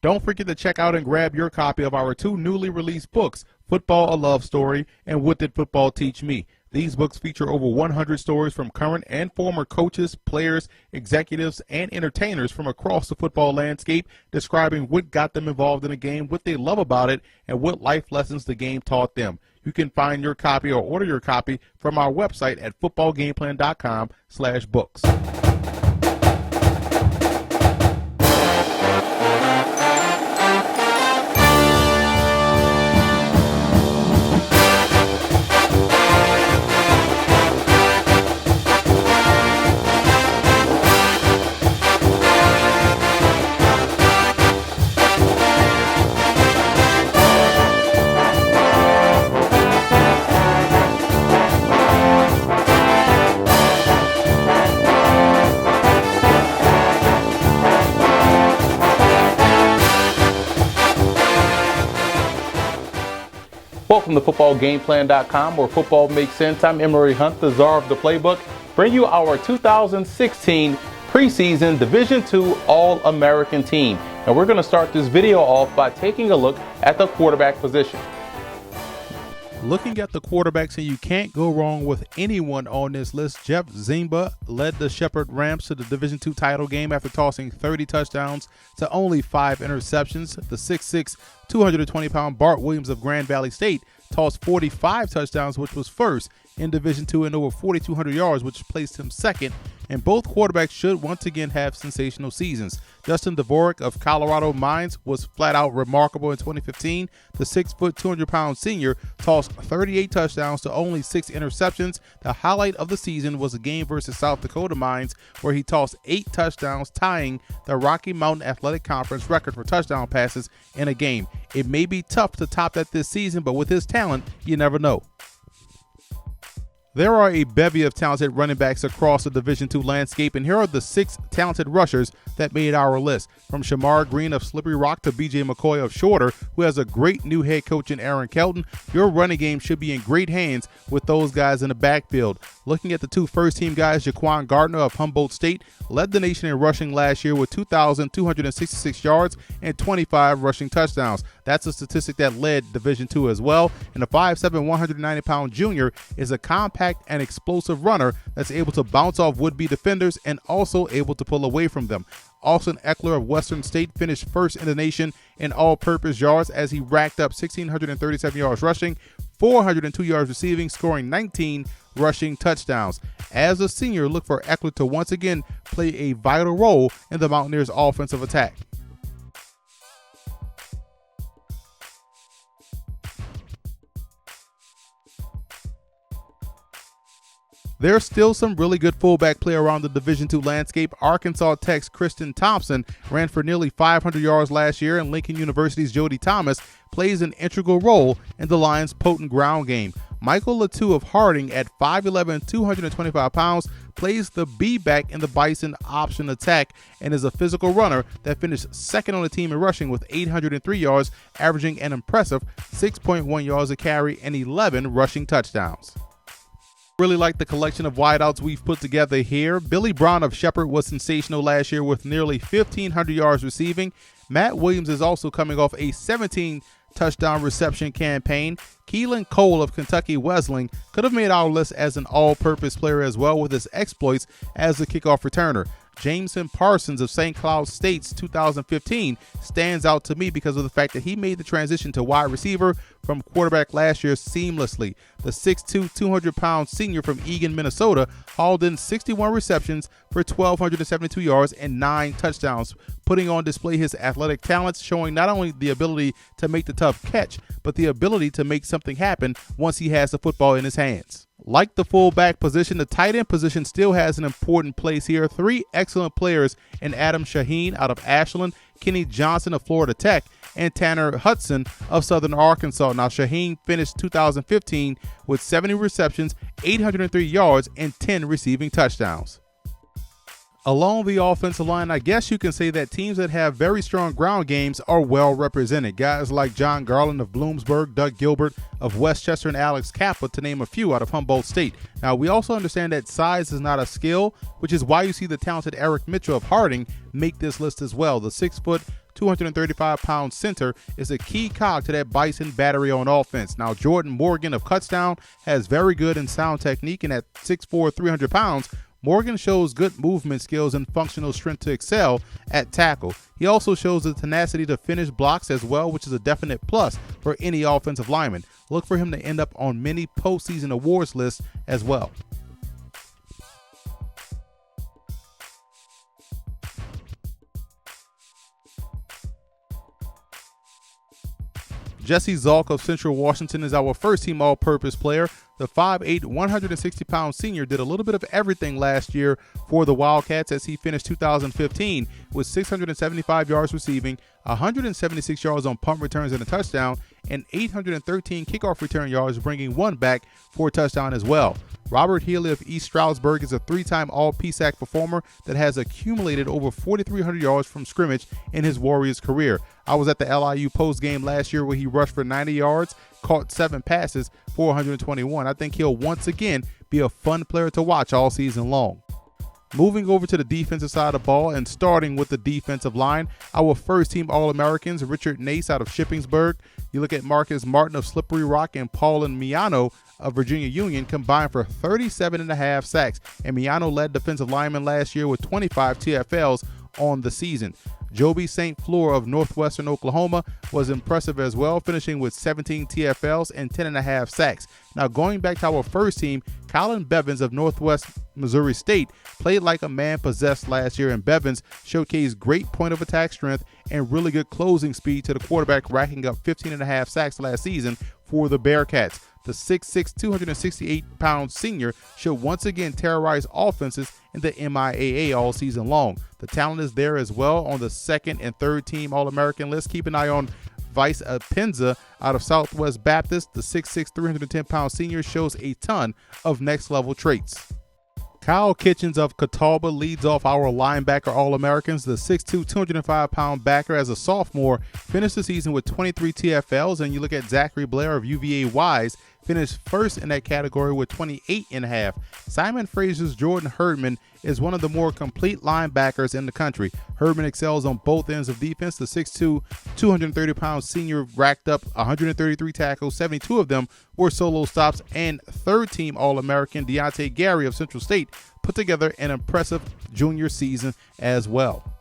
Don't forget to check out and grab your copy of our two newly released books, Football, a Love Story, and What Did Football Teach Me? These books feature over 100 stories from current and former coaches, players, executives, and entertainers from across the football landscape, describing what got them involved in the game, what they love about it, and what life lessons the game taught them. You can find your copy or order your copy from our website at footballgameplan.com/books. Welcome to footballgameplan.com, where football makes sense. I'm Emery Hunt, the czar of the playbook, bring you our 2016 preseason Division II All-American team. And we're going to start this video off by taking a look at the quarterback position. Looking at the quarterbacks, and you can't go wrong with anyone on this list. Jeff Zimba led the Shepherd Rams to the Division II title game after tossing 30 touchdowns to only 5 interceptions. The 6'6", 220-pound Bart Williams of Grand Valley State tossed 45 touchdowns, which was first in Division II, and over 4,200 yards, which placed him second. And both quarterbacks should once again have sensational seasons. Justin Dvorak of Colorado Mines was flat out remarkable in 2015. The 6', 200-pound senior tossed 38 touchdowns to only 6 interceptions. The highlight of the season was a game versus South Dakota Mines, where he tossed 8 touchdowns, tying the Rocky Mountain Athletic Conference record for touchdown passes in a game. It may be tough to top that this season, but with his talent, you never know. There are a bevy of talented running backs across the Division II landscape, and here are the 6 talented rushers that made our list. From Shamar Green of Slippery Rock to B.J. McCoy of Shorter, who has a great new head coach in Aaron Kelton, your running game should be in great hands with those guys in the backfield. Looking at the 2 first-team guys, Jaquan Gardner of Humboldt State led the nation in rushing last year with 2,266 yards and 25 rushing touchdowns. That's a statistic that led Division II as well. And the 5'7", 190-pound junior is a compact and explosive runner that's able to bounce off would-be defenders and also able to pull away from them. Austin Eckler of Western State finished first in the nation in all-purpose yards as he racked up 1,637 yards rushing, 402 yards receiving, scoring 19 rushing touchdowns. As a senior, look for Eckler to once again play a vital role in the Mountaineers' offensive attack. There's still some really good fullback play around the Division II landscape. Arkansas Tech's Kristen Thompson ran for nearly 500 yards last year, and Lincoln University's Jody Thomas plays an integral role in the Lions' potent ground game. Michael Latu of Harding at 5'11", 225 pounds plays the B-back in the Bison option attack and is a physical runner that finished second on the team in rushing with 803 yards, averaging an impressive 6.1 yards a carry and 11 rushing touchdowns. Really like the collection of wideouts we've put together here. Billy Brown of Shepherd was sensational last year with nearly 1,500 yards receiving. Matt Williams is also coming off a 17 touchdown reception campaign. Keelan Cole of Kentucky Wesleyan could have made our list as an all-purpose player as well with his exploits as a kickoff returner. Jameson Parsons of St. Cloud State's 2015 stands out to me because of the fact that he made the transition to wide receiver from quarterback last year seamlessly. The 6'2", 200-pound senior from Eagan, Minnesota hauled in 61 receptions for 1,272 yards and 9 touchdowns, putting on display his athletic talents, showing not only the ability to make the tough catch, but the ability to make something happen once he has the football in his hands. Like the fullback position, the tight end position still has an important place here. 3 excellent players in Adam Shaheen out of Ashland, Kenny Johnson of Florida Tech, and Tanner Hudson of Southern Arkansas. Now, Shaheen finished 2015 with 70 receptions, 803 yards, and 10 receiving touchdowns. Along the offensive line, I guess you can say that teams that have very strong ground games are well represented. Guys like John Garland of Bloomsburg, Doug Gilbert of Westchester, and Alex Kappa, to name a few, out of Humboldt State. Now, we also understand that size is not a skill, which is why you see the talented Eric Mitchell of Harding make this list as well. The 6', 235-pound center, is a key cog to that Bison battery on offense. Now, Jordan Morgan of Kutztown has very good and sound technique, and at 6'4", 300 pounds, Morgan shows good movement skills and functional strength to excel at tackle. He also shows the tenacity to finish blocks as well, which is a definite plus for any offensive lineman. Look for him to end up on many postseason awards lists as well. Jesse Zalk of Central Washington is our first-team all-purpose player. The 5'8", 160-pound senior did a little bit of everything last year for the Wildcats as he finished 2015 with 675 yards receiving, 176 yards on punt returns and a touchdown, and 813 kickoff return yards, bringing one back for a touchdown as well. Robert Healy of East Stroudsburg is a three-time All-PSAC performer that has accumulated over 4,300 yards from scrimmage in his Warriors career. I was at the LIU post-game last year where he rushed for 90 yards, caught 7 passes for 121. I think he'll once again be a fun player to watch all season long. Moving over to the defensive side of the ball and starting with the defensive line, our first-team All-Americans, Richard Nace out of Shippensburg. You look at Marcus Martin of Slippery Rock and Paulin Miano of Virginia Union combined for 37.5 sacks, and Miano led defensive lineman last year with 25 TFLs on the season. Joby St. Fleur of Northwestern Oklahoma was impressive as well, finishing with 17 TFLs and 10.5 sacks. Now, going back to our first team, Colin Bevins of Northwest Missouri State played like a man possessed last year, and Bevins showcased great point of attack strength and really good closing speed to the quarterback, racking up 15.5 sacks last season for the Bearcats. The 6'6", 268-pound senior should once again terrorize offenses in the MIAA all season long. The talent is there as well on the second and third team All-American list. Keep an eye on Vice Penza out of Southwest Baptist. The 6'6", 310-pound senior shows a ton of next-level traits. Kyle Kitchens of Catawba leads off our linebacker All-Americans. The 6'2", 205-pound backer as a sophomore finished the season with 23 TFLs, and you look at Zachary Blair of UVA Wise, finished first in that category with 28.5. Simon Frazier's Jordan Herdman is one of the more complete linebackers in the country. Herdman excels on both ends of defense. The 6'2", 230-pound senior racked up 133 tackles, 72 of them were solo stops, and third-team All-American Deontay Gary of Central State put together an impressive junior season as well.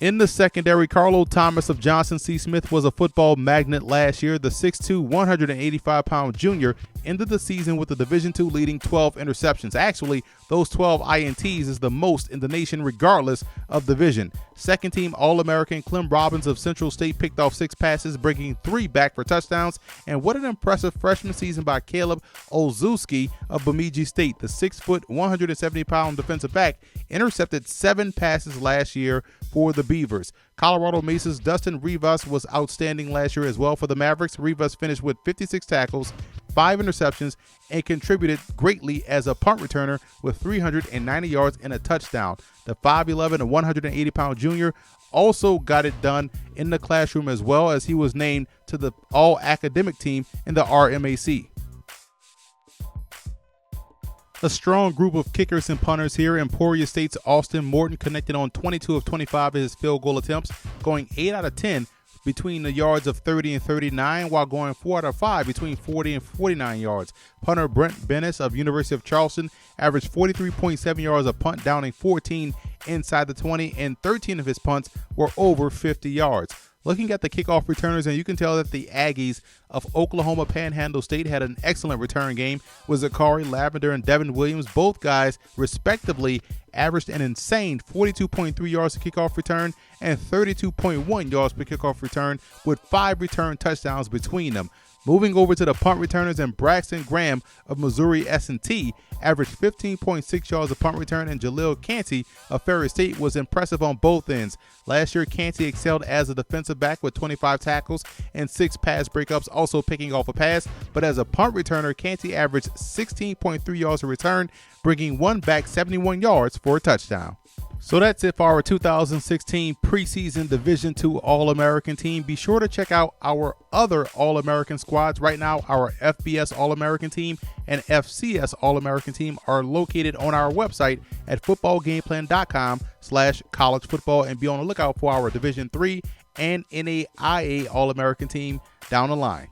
In the secondary, Carlo Thomas of Johnson C. Smith was a football magnet last year. The 6'2", 185-pound junior ended the season with the Division II leading 12 interceptions. Actually, those 12 INTs is the most in the nation regardless of division. Second team All-American Clem Robbins of Central State picked off 6 passes, bringing 3 back for touchdowns. And what an impressive freshman season by Caleb Olszewski of Bemidji State. The 6', 170-pound defensive back intercepted 7 passes last year for the Beavers. Colorado Mesa's Dustin Rivas was outstanding last year as well for the Mavericks. Rivas finished with 56 tackles, 5 interceptions, and contributed greatly as a punt returner with 390 yards and a touchdown. The 5'11" and 180-pound junior also got it done in the classroom as well, as he was named to the all-academic team in the RMAC. A strong group of kickers and punters here. Emporia State's Austin Morton connected on 22 of 25 of his field goal attempts, going 8 out of 10 between the yards of 30 and 39, while going 4 out of 5 between 40 and 49 yards. Punter Brent Bennis of University of Charleston averaged 43.7 yards a punt, downing 14 inside the 20, and 13 of his punts were over 50 yards. Looking at the kickoff returners, and you can tell that the Aggies of Oklahoma Panhandle State had an excellent return game with Zachary Lavender and Devin Williams. Both guys, respectively, averaged an insane 42.3 yards per kickoff return and 32.1 yards per kickoff return, with 5 return touchdowns between them. Moving over to the punt returners, and Braxton Graham of Missouri S&T averaged 15.6 yards a punt return, and Jaleel Canty of Ferry State was impressive on both ends. Last year, Canty excelled as a defensive back with 25 tackles and 6 pass breakups, also picking off a pass. But as a punt returner, Canty averaged 16.3 yards a return, bringing one back 71 yards for a touchdown. So that's it for our 2016 preseason Division II All-American team. Be sure to check out our other All-American squads. Right now, our FBS All-American team and FCS All-American team are located on our website at footballgameplan.com/college football, and be on the lookout for our Division III and NAIA All-American team down the line.